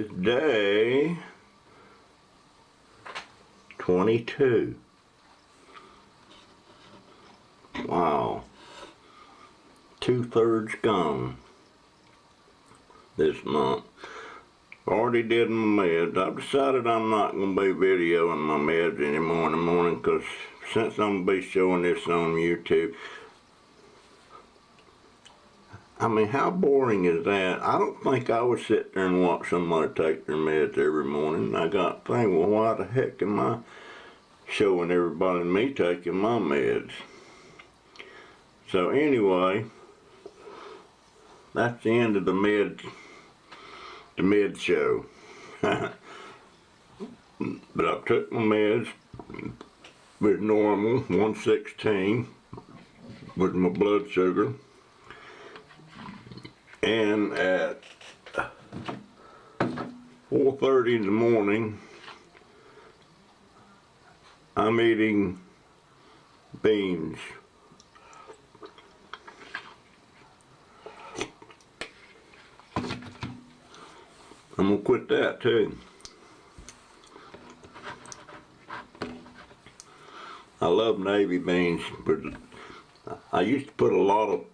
is day 22. Wow. 2/3 gone this month. Already did my meds. I've decided I'm not going to be videoing my meds anymore in the morning, because since I'm going to be showing this on YouTube, I mean, how boring is that? I don't think I would sit there and watch somebody take their meds every morning. I got to think, well, why the heck am I showing everybody me taking my meds? So anyway, that's the end of the med show. But I took my meds with normal, 116 with my blood sugar. And at 4:30 in the morning, I'm eating beans. I'm gonna quit that too. I love navy beans, but I used to put a lot of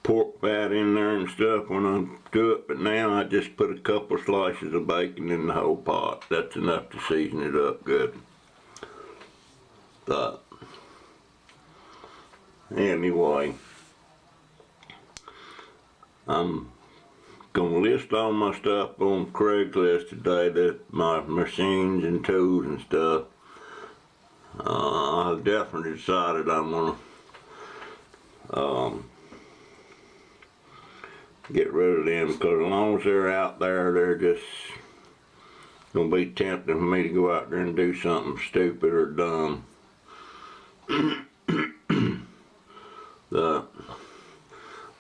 pork fat in there and stuff when I do it, but now I just put a couple slices of bacon in the whole pot. That's enough to season it up good. But anyway, I'm gonna list all my stuff on Craigslist today, that my machines and tools and stuff. I've definitely decided I'm gonna get rid of them, because as long as they're out there, they're just gonna be tempting for me to go out there and do something stupid or dumb.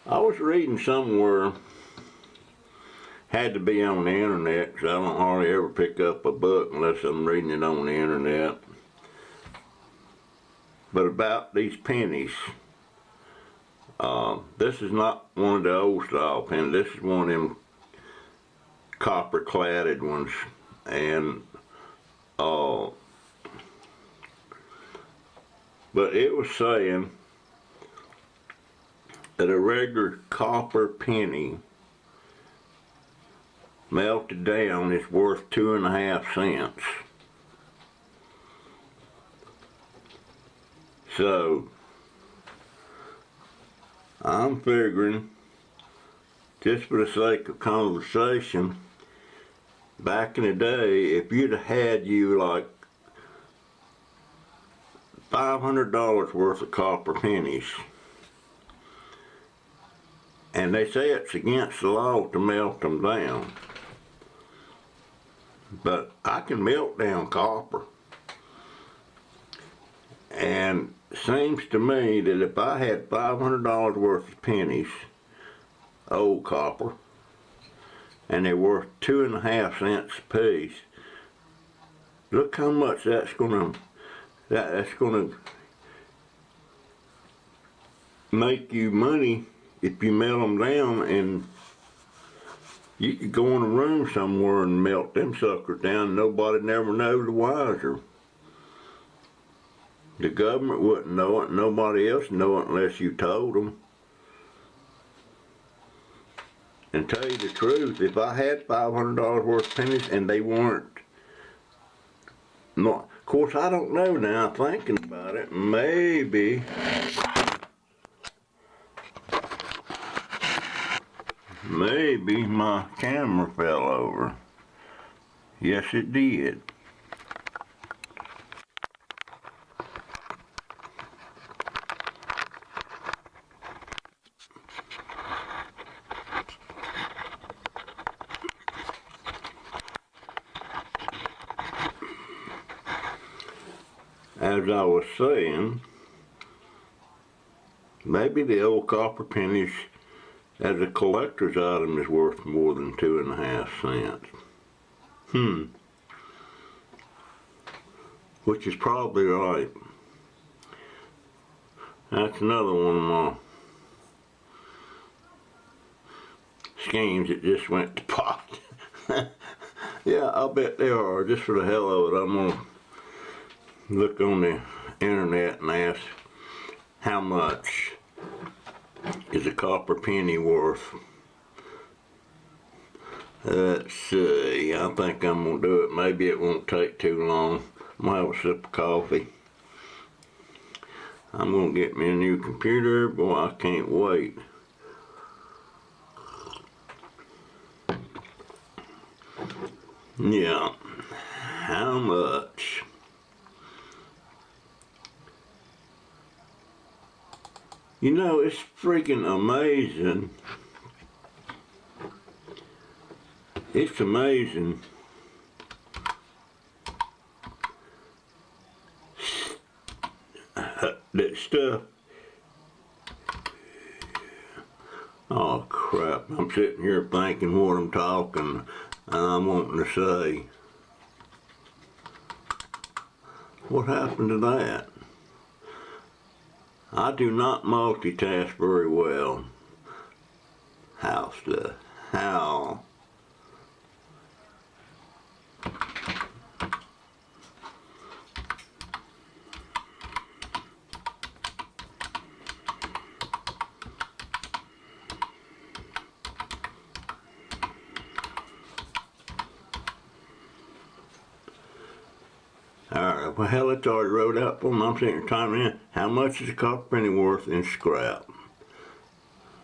I was reading somewhere, had to be on the internet, because I don't hardly ever pick up a book unless I'm reading it on the internet, but about these pennies. This is not one of the old style pennies. This is one of them copper cladded ones, and but it was saying that a regular copper penny melted down is worth 2.5 cents. So I'm figuring, just for the sake of conversation, back in the day, if you'd have had you like $500 worth of copper pennies, and they say it's against the law to melt them down, but I can melt down copper. And it seems to me that if I had $500 worth of pennies, old copper, and they're worth 2.5 cents a piece, look how much that's gonna make you money if you melt them down. And you could go in a room somewhere and melt them suckers down, and nobody never know the wiser. The government wouldn't know it, nobody else know it unless you told them. And tell you the truth, if I had $500 worth of pennies and they weren't, no, of course I don't know now, thinking about it, maybe my camera fell over. Yes, it did. As I was saying, maybe the old copper pennies as a collector's item is worth more than 2.5 cents. Which is probably right. That's another one of my schemes that just went to pot. Yeah, I'll bet there are. Just for the hell of it, I'm gonna look on the internet and ask how much is a copper penny worth. Let's see, I think I'm gonna do it. Maybe it won't take too long. I'm gonna have a sip of coffee. I'm gonna get me a new computer. Boy, I can't wait. Yeah, how much? You know, it's freaking amazing. It's amazing that stuff. Oh crap, I'm sitting here thinking what I'm talking and I'm wanting to say. What happened to that? I do not multitask very well. How stuff? How? Alright, well hell, it's already wrote out for me. I'm sitting here timing in. How much is a copper penny worth in scrap?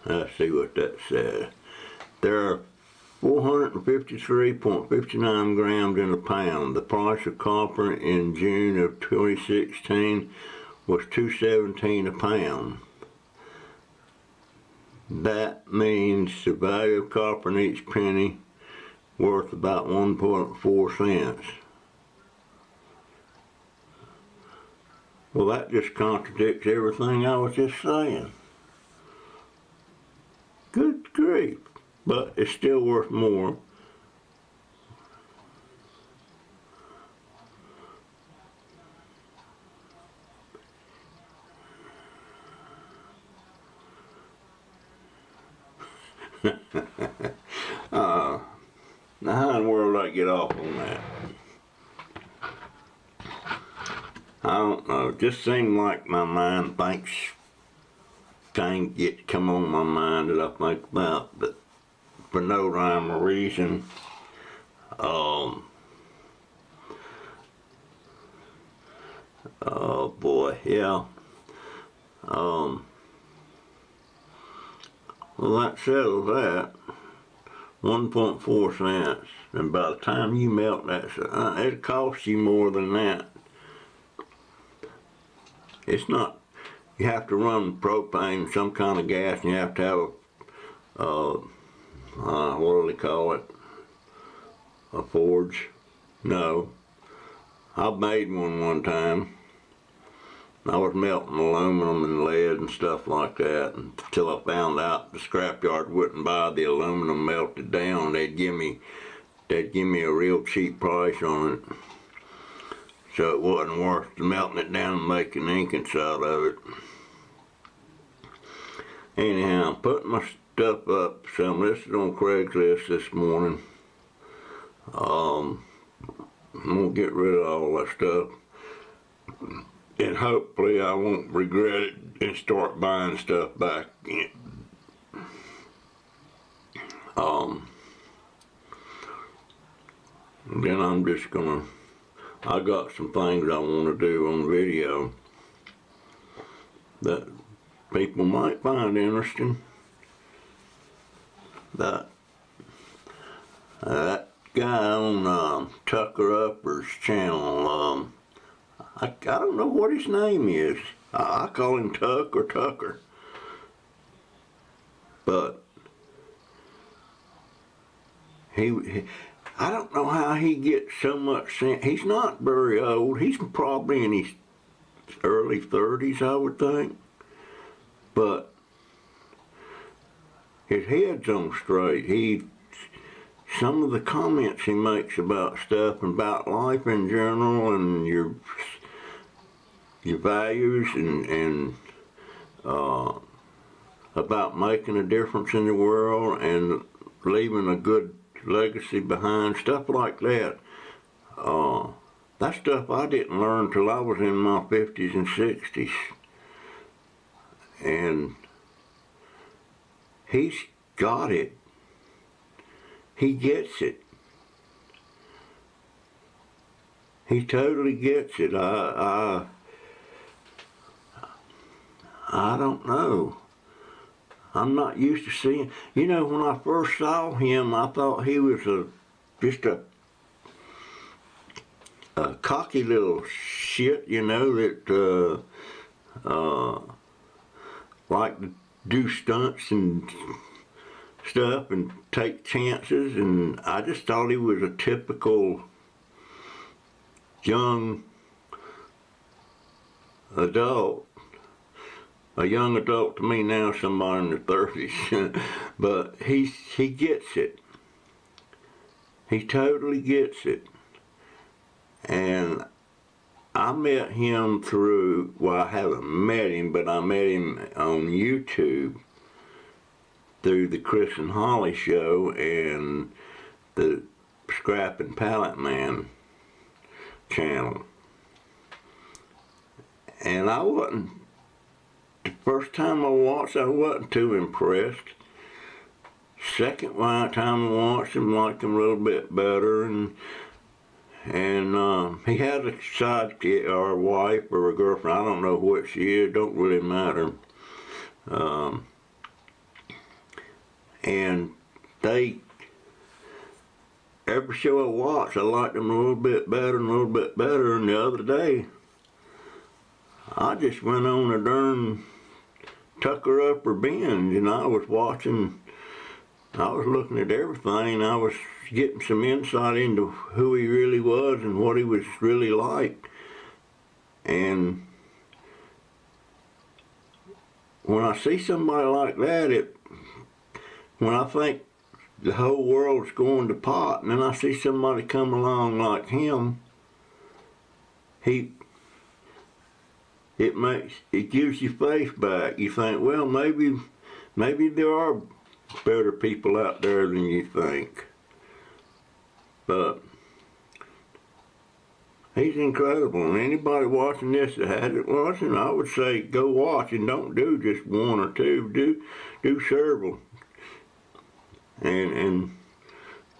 Let's see what that says. There are 453.59 grams in a pound. The price of copper in June of 2016 was $2.17 a pound. That means the value of copper in each penny worth about 1.4 cents. Well, that just contradicts everything I was just saying. Good grief. But it's still worth more. Now how in the world did I get off on that? I don't know. It just seemed like my mind thinks things come on my mind that I think about, but for no rhyme or reason. Oh boy, yeah. Well, that settles that. 1.4 cents. And by the time you melt that, it costs you more than that. It's not, you have to run propane, some kind of gas, and you have to have what do they call it? A forge? No. I made one time. I was melting aluminum and lead and stuff like that until I found out the scrapyard wouldn't buy the aluminum melted down. They'd give me a real cheap price on it. So it wasn't worth melting it down and making ingots out of it. Anyhow, I'm putting my stuff up. So I'm listed on Craigslist this morning. I'm gonna get rid of all that stuff. And hopefully I won't regret it and start buying stuff back again. Then I'm just gonna, I got some things I want to do on video that people might find interesting. That guy on Tucker Upper's channel, I don't know what his name is. I call him Tuck or Tucker. But he I don't know how he gets so much sense. He's not very old. He's probably in his early 30s, I would think. But his head's on straight. Some of the comments he makes about stuff and about life in general and your values and about making a difference in the world and leaving a good legacy behind, stuff like that. That stuff I didn't learn till I was in my 50s and 60s. And he's got it. He gets it. He totally gets it. I don't know. I'm not used to seeing. You know, when I first saw him, I thought he was just a cocky little shit, you know, that liked to do stunts and stuff and take chances, and I just thought he was a typical young adult. A young adult to me now, somebody in their 30s, but he gets it. He totally gets it. And I met him through, well, I haven't met him, but I met him on YouTube through the Chris and Holly show and the Scrap and Pallet Man channel. And I wasn't, the first time I watched, I wasn't too impressed. Second time I watched him, liked him a little bit better, and he had a sidekick or a wife or a girlfriend. I don't know what she is. Don't really matter. And every show I watched, I liked them a little bit better and a little bit better. And the other day, I just went on a darn Tucker Upper binge, and I was watching. I was looking at everything. I was getting some insight into who he really was and what he was really like. And when I see somebody like that, when I think the whole world's going to pot, and then I see somebody come along like him, it gives you faith back. You think, well, maybe there are better people out there than you think. But he's incredible, and anybody watching this that hasn't watched him, I would say go watch, and don't do just one or two. Do several, and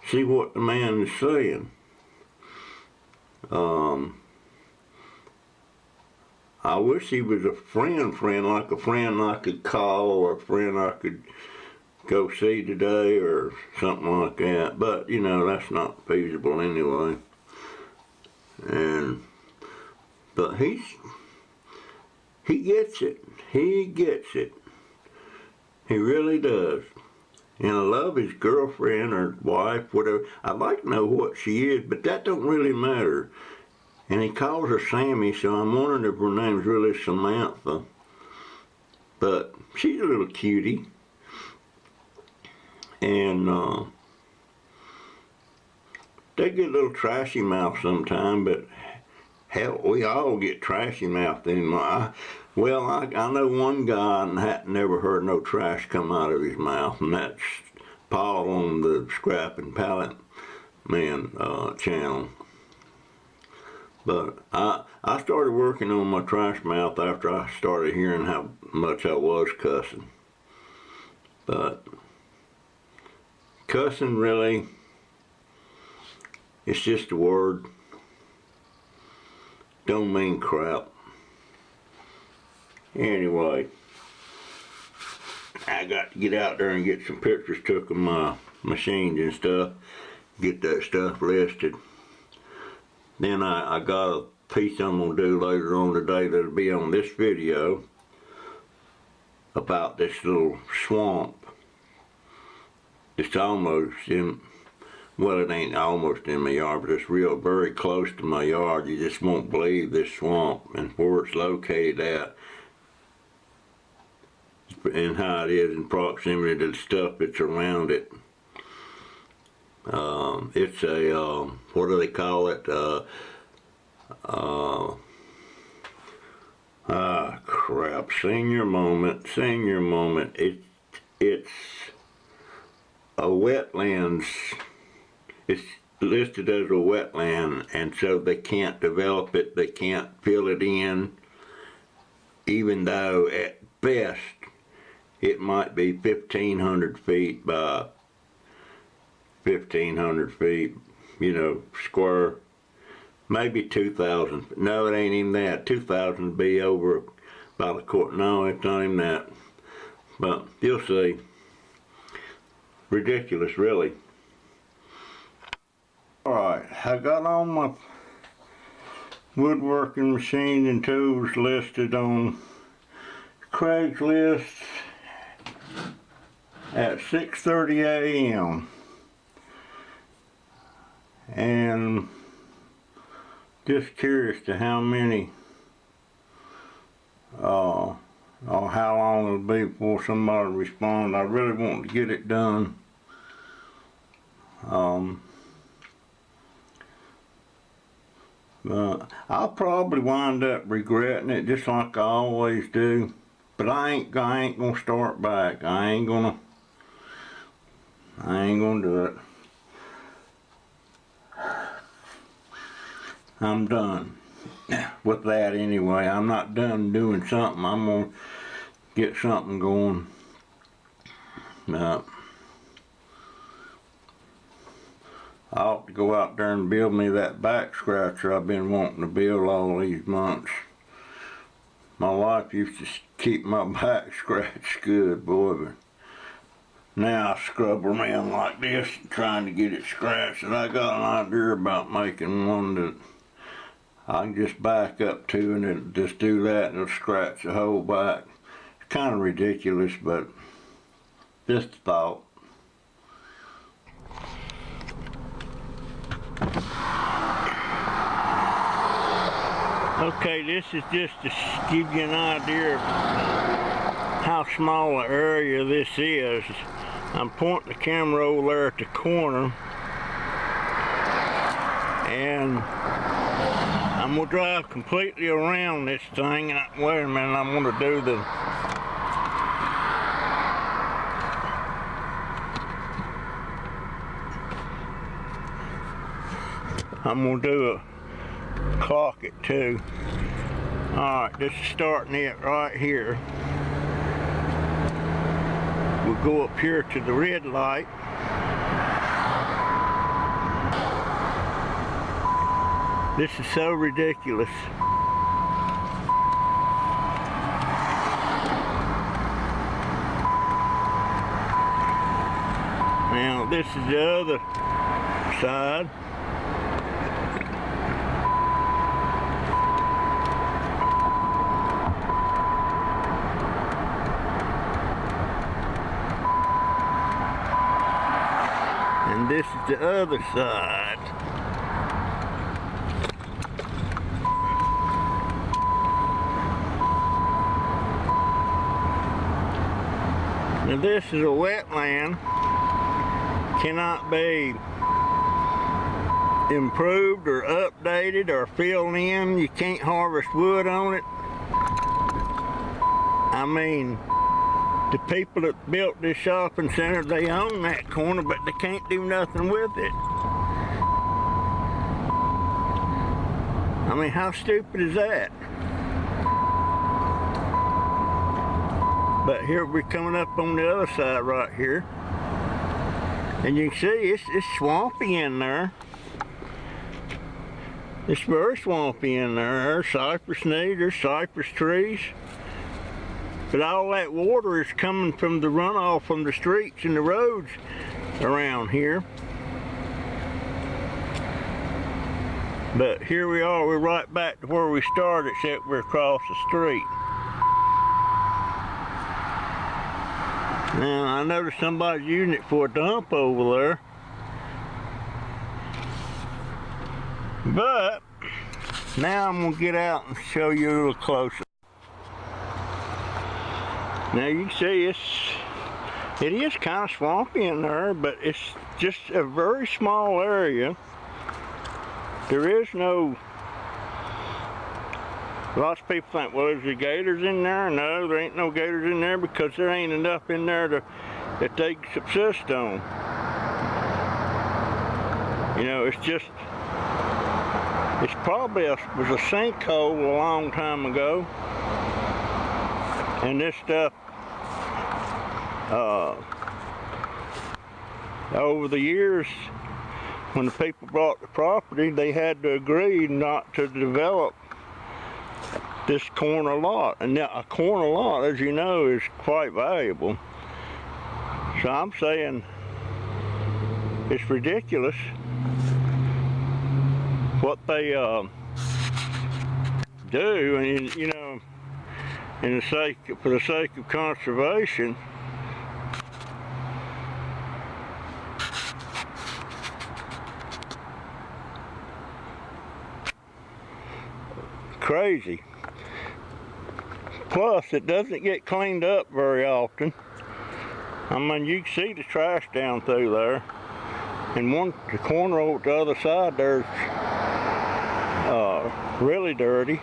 see what the man is saying. I wish he was a friend, like a friend I could call, or a friend I could go see today or something like that, but you know, that's not feasible anyway. But he gets it. He gets it. He really does. And I love his girlfriend or wife, whatever. I'd like to know what she is, but that don't really matter. And he calls her Sammy, so I'm wondering if her name's really Samantha. But she's a little cutie. And they get a little trashy mouth sometime, but hell, we all get trashy mouth in I know one guy and I never heard no trash come out of his mouth, and that's Paul on the Scrap and Pallet Man channel. But I started working on my trash mouth after I started hearing how much I was cussing. But cussing really, it's just a word. Don't mean crap. Anyway, I got to get out there and get some pictures took of my machines and stuff. Get that stuff listed. Then I got a piece I'm going to do later on today that'll be on this video about this little swamp. It's almost in, well, it ain't almost in my yard, but it's real very close to my yard. You just won't believe this swamp and where it's located at and how it is in proximity to the stuff that's around it. It's a, what do they call it? Crap, senior moment. It's a wetlands. It's listed as a wetland, and so they can't develop it, they can't fill it in, even though at best it might be 1,500 feet by 1,500 feet, you know, square. Maybe 2,000. No, it ain't even that. 2,000 would be over by the court. No, it's not even that. But you'll see. Ridiculous, really. Alright, I got all my woodworking machines and tools listed on Craigslist at 6:30 a.m. and just curious to how many or how long it'll be before somebody responds. I really want to get it done. But I'll probably wind up regretting it, just like I always do. But I ain't gonna start back. I ain't gonna do it. I'm done with that anyway. I'm not done doing something. I'm gonna get something going. I ought to go out there and build me that back scratcher I've been wanting to build all these months. My wife used to keep my back scratched good, boy, but now I scrub around like this trying to get it scratched, and I got an idea about making one that I can just back up to and then just do that and it'll scratch the whole back. It's kind of ridiculous, but just a thought. Okay, this is just to give you an idea of how small an area this is. I'm pointing the camera over there at the corner, and I'm gonna drive completely around this thing. And wait a minute, I'm gonna do the clock it too. Alright, this is starting it right here. We'll go up here to the red light. This is so ridiculous. Now this is the other side. And this is the other side. Now this is a wetland, cannot be improved or updated or filled in. You can't harvest wood on it. I mean, the people that built this shopping center, they own that corner, but they can't do nothing with it. I mean, how stupid is that? But here we're coming up on the other side right here, and you can see it's swampy in there. It's very swampy in there. There's cypress knees, there's cypress trees. But all that water is coming from the runoff from the streets and the roads around here. But here we are, we're right back to where we started, except we're across the street. Now, I noticed somebody's using it for a dump over there. But, now I'm going to get out and show you a little closer. Now you can see it is kind of swampy in there, but it's just a very small area. There is no, lots of people think, well, is there gators in there? No, there ain't no gators in there because there ain't enough in there to that they subsist on. You know, it's probably was a sinkhole a long time ago, and this stuff over the years, when the people bought the property, they had to agree not to develop this corner lot. And now a corner lot, as you know, is quite valuable. So I'm saying it's ridiculous what they do, and you know, for the sake of conservation. Crazy. Plus, it doesn't get cleaned up very often. I mean, you can see the trash down through there, and the corner over the other side there's really dirty.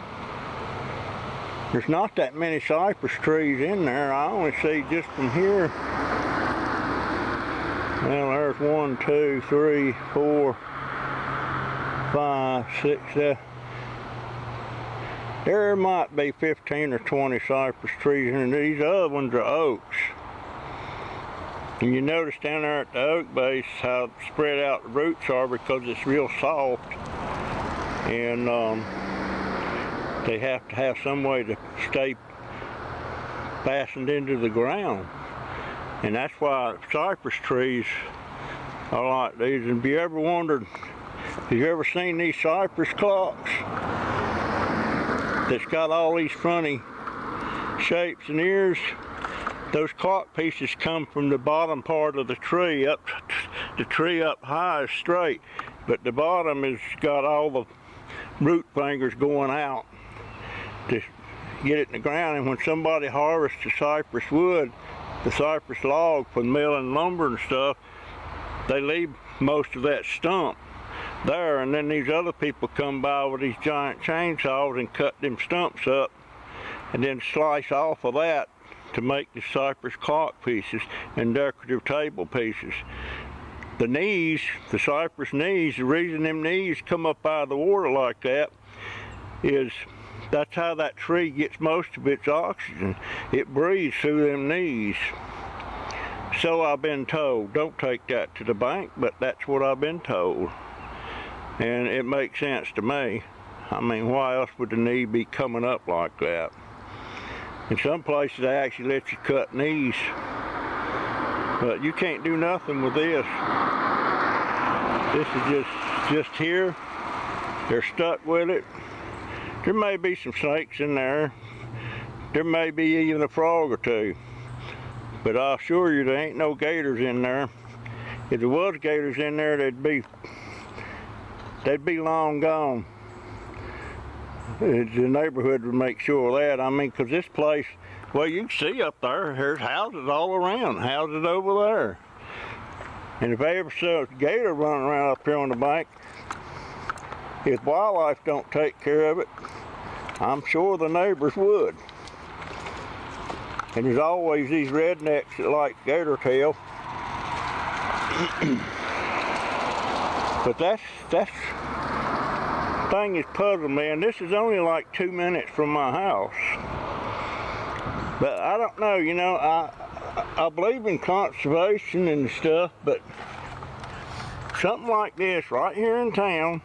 There's not that many cypress trees in there. I only see just from here. Well, there's 1, 2, 3, 4, 5, 6, 7. There might be 15 or 20 cypress trees, and these other ones are oaks. And you notice down there at the oak base how spread out the roots are, because it's real soft, and they have to have some way to stay fastened into the ground. And that's why cypress trees are like these. And have you ever wondered, have you ever seen these cypress clocks that's got all these funny shapes and ears? Those clock pieces come from the bottom part of the tree. The tree up high is straight, but the bottom has got all the root fingers going out to get it in the ground. And when somebody harvests the cypress wood, the cypress log for milling lumber and stuff, they leave most of that stump there, and then these other people come by with these giant chainsaws and cut them stumps up and then slice off of that to make the cypress clock pieces and decorative table pieces. The knees, the cypress knees, the reason them knees come up out of the water like that is that's how that tree gets most of its oxygen. It breathes through them knees. So I've been told. Don't take that to the bank, but that's what I've been told. And it makes sense to me. I mean, why else would the knee be coming up like that? In some places they actually let you cut knees, but you can't do nothing with this. This is just here. They're stuck with it. There may be some snakes in there. There may be even a frog or two. But I assure you there ain't no gators in there. If there was gators in there, they'd be long gone. The neighborhood would make sure of that. I mean, because this place, well, you can see up there, there's houses all around, houses over there. And if they ever saw a gator running around up here on the bank, if wildlife don't take care of it, I'm sure the neighbors would. And there's always these rednecks that like gator tail. But that's thing is puzzling me, and this is only like 2 minutes from my house. But I don't know, you know, I believe in conservation and stuff, but something like this right here in town,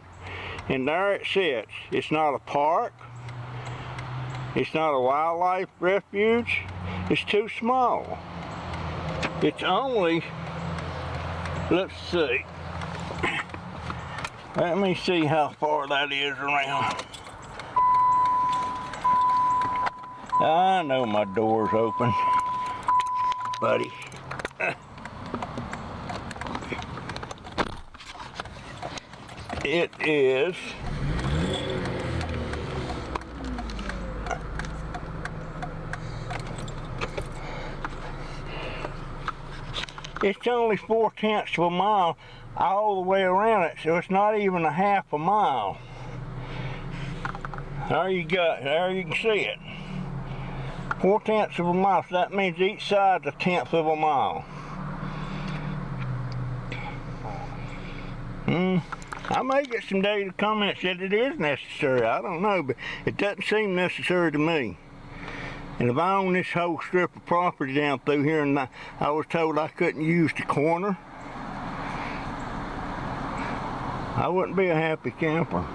and there it sits. It's not a park. It's not a wildlife refuge. It's too small. It's only, let's see. Let me see how far that is around. I know my door's open, buddy. It is it's only 4/10 of a mile all the way around it, so it's not even a half a mile. There you go, there you can see it. 4/10 of a mile, so that means each side's 1/10 of a mile. I may get some negative comments that it is necessary. I don't know, but it doesn't seem necessary to me. And if I own this whole strip of property down through here and I was told I couldn't use the corner, I wouldn't be a happy camper.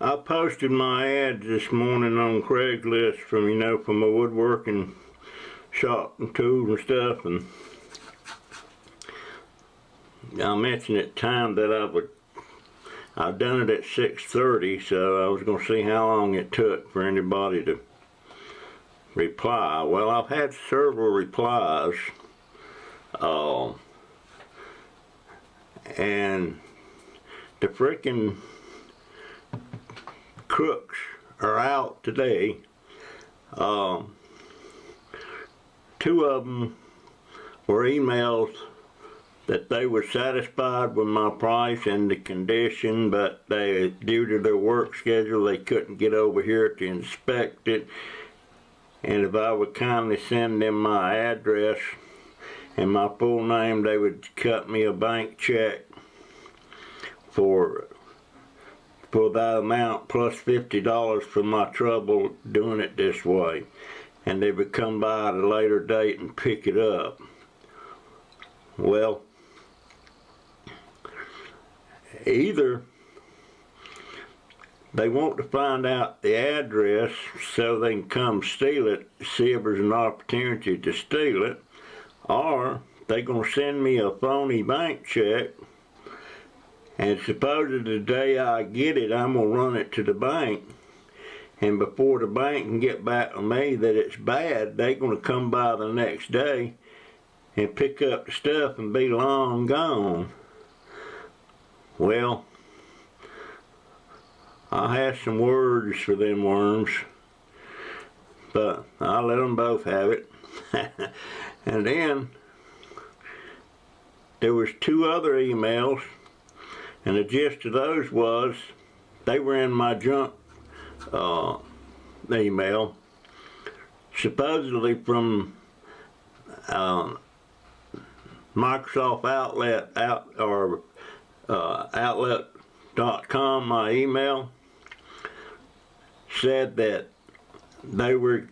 I posted my ads this morning on Craigslist from my woodworking shop and tools and stuff, and I mentioned at the time that I've done it at 6:30, so I was going to see how long it took for anybody to reply. Well, I've had several replies, and the frickin' crooks are out today. Two of them were emails that they were satisfied with my price and the condition, but due to their work schedule, they couldn't get over here to inspect it. And if I would kindly send them my address and my full name, they would cut me a bank check for that amount plus $50 for my trouble doing it this way. And they would come by at a later date and pick it up. Well, either they want to find out the address so they can come steal it, see if there's an opportunity to steal it, or they're going to send me a phony bank check, and supposedly the day I get it, I'm going to run it to the bank, and before the bank can get back to me that it's bad, they're going to come by the next day and pick up the stuff and be long gone. Well, I have some words for them worms, but I'll let them both have it. And then there was two other emails, and the gist of those was they were in my junk email, supposedly from Microsoft Outlet.com. My email said that they were,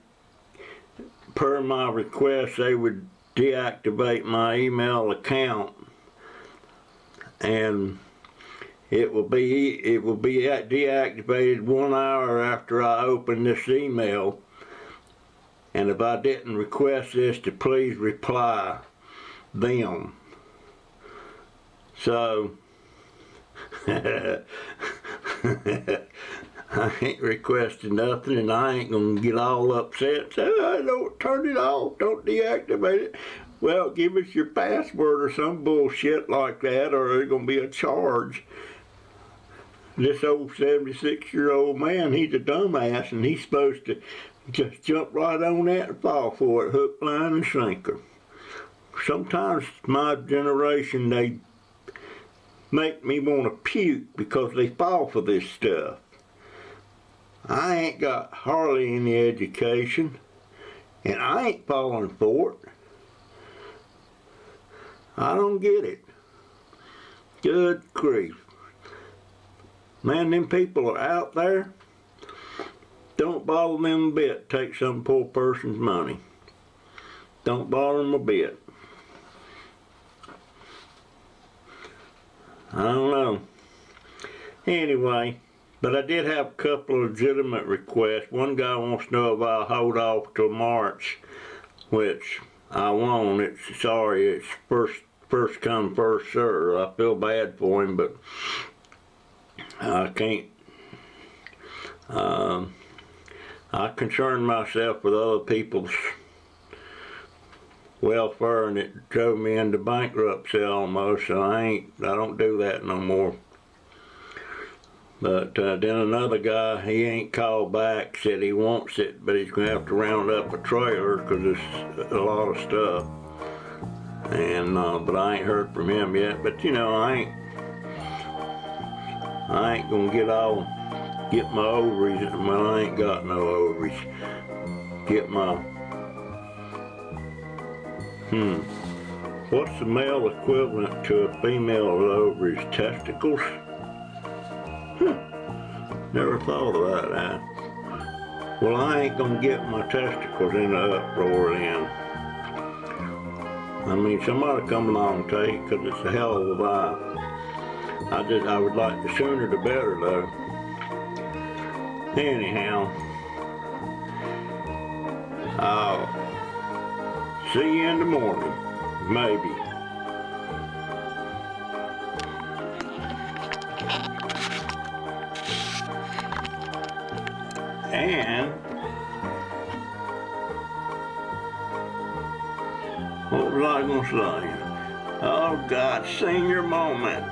per my request, they would deactivate my email account, and it will be deactivated 1 hour after I open this email. And if I didn't request this, to please reply them. So I ain't requesting nothing, and I ain't gonna get all upset and say, oh, don't turn it off, don't deactivate it. Well, give us your password or some bullshit like that, or there's gonna be a charge. This old 76-year-old man, he's a dumbass, and he's supposed to just jump right on that and fall for it, hook, line, and sinker. Sometimes my generation, they make me want to puke because they fall for this stuff. I ain't got hardly any education, and I ain't falling for it. I don't get it. Good grief. Man, them people are out there. Don't bother them a bit. Take some poor person's money. Don't bother them a bit. I don't know. Anyway, but I did have a couple of legitimate requests. One guy wants to know if I'll hold off till March, which I won't. It's first come, first serve. I feel bad for him, but I can't. I concern myself with other people's welfare, and it drove me into bankruptcy almost, so I don't do that no more. But then another guy, he ain't called back, said he wants it, but he's gonna have to round up a trailer because it's a lot of stuff. And but I ain't heard from him yet. But you know, I ain't gonna get my ovaries. Well, I ain't got no ovaries. What's the male equivalent to a female lover's testicles? Never thought about that. Well, I ain't gonna get my testicles in an uproar then. I mean, somebody come along and take it, 'cause it's a hell of a vibe. I would like the sooner the better though. Anyhow, I'll see you in the morning, maybe. And what was I gonna say? Oh God, senior moment.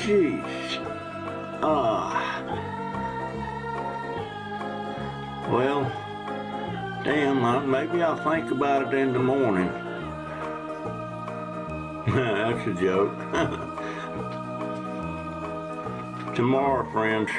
Jeez. Well, damn, maybe I'll think about it in the morning. That's a joke. Tomorrow, friends.